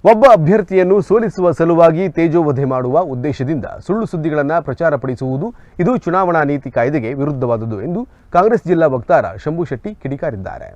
ಒಬ್ಬ ಅಭ್ಯರ್ಥಿಯನ್ನು ಸೋಲಿಸುವ ಸಲುವಾಗಿ ತೇಜೋವಧೆ ಮಾಡುವ ಉದ್ದೇಶದಿಂದ ಸುಳ್ಳು ಸುದ್ದಿಗಳನ್ನು ಪ್ರಚಾರಪಡಿಸುವುದು ಇದು ಚುನಾವಣಾ ನೀತಿ ಕಾಯ್ದೆಗೆ ವಿರುದ್ಧವಾದುದು ಎಂದು ಕಾಂಗ್ರೆಸ್ ಜಿಲ್ಲಾ ವಕ್ತಾರ ಶಂಭು ಶೆಟ್ಟಿ ಕಿಡಿಕಾರಿದ್ದಾರೆ.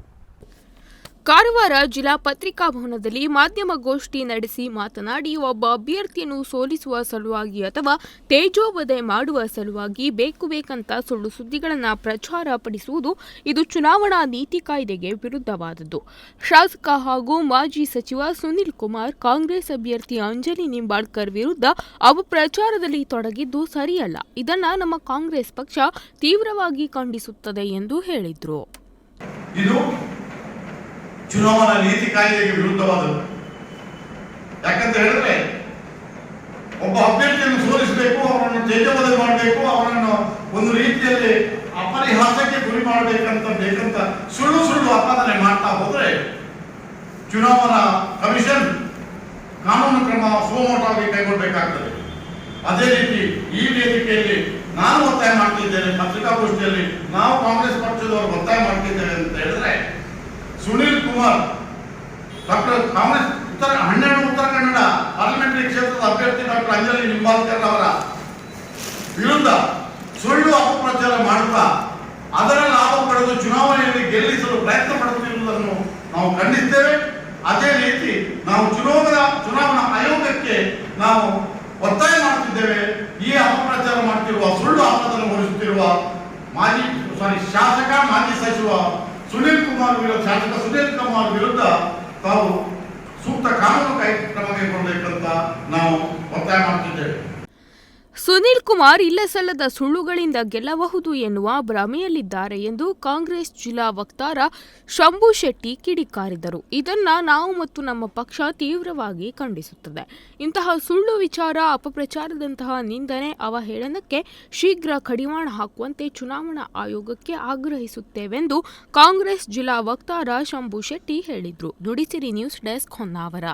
ಕಾರವಾರ ಜಿಲ್ಲಾ ಪತ್ರಿಕಾ ಭವನದಲ್ಲಿ ಮಾಧ್ಯಮಗೋಷ್ಠಿ ನಡೆಸಿ ಮಾತನಾಡಿ, ಒಬ್ಬ ಅಭ್ಯರ್ಥಿಯನ್ನು ಸೋಲಿಸುವ ಸಲುವಾಗಿ ಅಥವಾ ತೇಜೋವಧೆ ಮಾಡುವ ಸಲುವಾಗಿ ಬೇಕಂತ ಸುಳ್ಳು ಸುದ್ದಿಗಳನ್ನು ಪ್ರಚಾರ ಪಡಿಸುವುದು ಇದು ಚುನಾವಣಾ ನೀತಿ ಕಾಯ್ದೆಗೆ ವಿರುದ್ಧವಾದದ್ದು. ಶಾಸಕ ಹಾಗೂ ಮಾಜಿ ಸಚಿವ ಸುನಿಲ್ ಕುಮಾರ್ ಕಾಂಗ್ರೆಸ್ ಅಭ್ಯರ್ಥಿ ಅಂಜಲಿ ನಿಂಬಾಳ್ಕರ್ ವಿರುದ್ಧ ಅಪಪ್ರಚಾರದಲ್ಲಿ ತೊಡಗಿದ್ದು ಸರಿಯಲ್ಲ. ಇದನ್ನು ನಮ್ಮ ಕಾಂಗ್ರೆಸ್ ಪಕ್ಷ ತೀವ್ರವಾಗಿ ಖಂಡಿಸುತ್ತದೆ ಎಂದು ಹೇಳಿದರು. ಚುನಾವಣಾ ನೀತಿ ಕಾಯ್ದೆಗೆ ವಿರುದ್ಧವಾದದ್ದು. ಯಾಕಂತ ಹೇಳಿದ್ರೆ ಒಬ್ಬ ಅಭ್ಯರ್ಥಿಯನ್ನು ಸೋಲಿಸಬೇಕು, ಅವರನ್ನು ತೇಜೋವಧೆ ಮಾಡಬೇಕು, ಅವರನ್ನು ಒಂದು ರೀತಿಯಲ್ಲಿ ಅಪರಿಹಾಸಕ್ಕೆ ಗುರಿ ಬೇಕಂತ ಸುಳ್ಳು ಆಪಾದನೆ ಮಾಡ್ತಾ ಹೋದ್ರೆ ಚುನಾವಣಾ ಕಮಿಷನ್ ಕಾನೂನು ಕ್ರಮ ಸುಮೋಟವಾಗಿ ಕೈಗೊಳ್ಳಬೇಕಾಗ್ತದೆ. ಅದೇ ರೀತಿ ಈ ವೇದಿಕೆಯಲ್ಲಿ ನಾನು ಒತ್ತಾಯ ಮಾಡ್ತಿದ್ದೇನೆ, ಪತ್ರಿಕಾಗೋಷ್ಠಿಯಲ್ಲಿ ನಾವು ಕಾಂಗ್ರೆಸ್ ಪಕ್ಷದವರು ಒತ್ತಾಯ ಮಾಡ್ತಿದ್ದೇವೆ ಅಂತ ಹೇಳಿದ್ರೆ, ಸುನಿಲ್ ಕುಮಾರ್ ಡಾಕ್ಟರ್ ಕಾಂಗ್ರೆಸ್ 12 ಉತ್ತರ ಕನ್ನಡ ಪಾರ್ಲಿಮೆಂಟರಿ ಕ್ಷೇತ್ರದ ಅಭ್ಯರ್ಥಿ ಡಾಕ್ಟರ್ ಅಂಜಲಿ ನಿಂಬಾಳ್ಕರ್ ಅವರ ವಿರುದ್ಧ ಸುಳ್ಳು ಅಪಪ್ರಚಾರ ಮಾಡುತ್ತಾ ಅದರ ಲಾಭ ಪಡೆದು ಚುನಾವಣೆಯಲ್ಲಿ ಗೆಲ್ಲಿಸಲು ಪ್ರಯತ್ನ ಪಡುತ್ತಿರುವುದನ್ನು ನಾವು ಖಂಡಿಸ್ತೇವೆ. ಅದೇ ರೀತಿ ನಾವು ಚುನಾವಣಾ ಆಯೋಗಕ್ಕೆ ನಾವು ಒತ್ತಾಯ ಮಾಡುತ್ತಿದ್ದೇವೆ. ಈ ಅಪಪ್ರಚಾರ ಮಾಡುತ್ತಿರುವ ಸುಳ್ಳು ಆಪಾದನೆ ಹೊರಿಸುತ್ತಿರುವ ಶಾಸಕ ಮಾಜಿ ಸಚಿವ ಶಾಸಕ ಸುನಿಲ್ ಕುಮಾರ್ ವಿರುದ್ಧ ತಾವು ಸೂಕ್ತ ಕಾನೂನು ಕ್ರಮ ಕೈಗೊಳ್ಳಬೇಕಂತ ನಾವು ಒತ್ತಾಯ ಮಾಡುತ್ತಿದ್ದೇವೆ. ಸುನಿಲ್ ಕುಮಾರ್ ಇಲ್ಲಸಲ್ಲದ ಸುಳ್ಳುಗಳಿಂದ ಗೆಲ್ಲಬಹುದು ಎನ್ನುವ ಭ್ರಮೆಯಲ್ಲಿದ್ದಾರೆ ಎಂದು ಕಾಂಗ್ರೆಸ್ ಜಿಲ್ಲಾ ವಕ್ತಾರ ಶಂಭು ಶೆಟ್ಟಿ ಕಿಡಿಕಾರಿದರು. ಇದನ್ನ ನಾವು ಮತ್ತು ನಮ್ಮ ಪಕ್ಷ ತೀವ್ರವಾಗಿ ಖಂಡಿಸುತ್ತದೆ. ಇಂತಹ ಸುಳ್ಳು ವಿಚಾರ, ಅಪಪ್ರಚಾರದಂತಹ ನಿಂದನೆ, ಅವಹೇಳನಕ್ಕೆ ಶೀಘ್ರ ಕಡಿವಾಣ ಹಾಕುವಂತೆ ಚುನಾವಣಾ ಆಯೋಗಕ್ಕೆ ಆಗ್ರಹಿಸುತ್ತೇವೆಂದು ಕಾಂಗ್ರೆಸ್ ಜಿಲ್ಲಾ ವಕ್ತಾರ ಶಂಭು ಶೆಟ್ಟಿ ಹೇಳಿದರು. Nudisiri news desk Honnavar.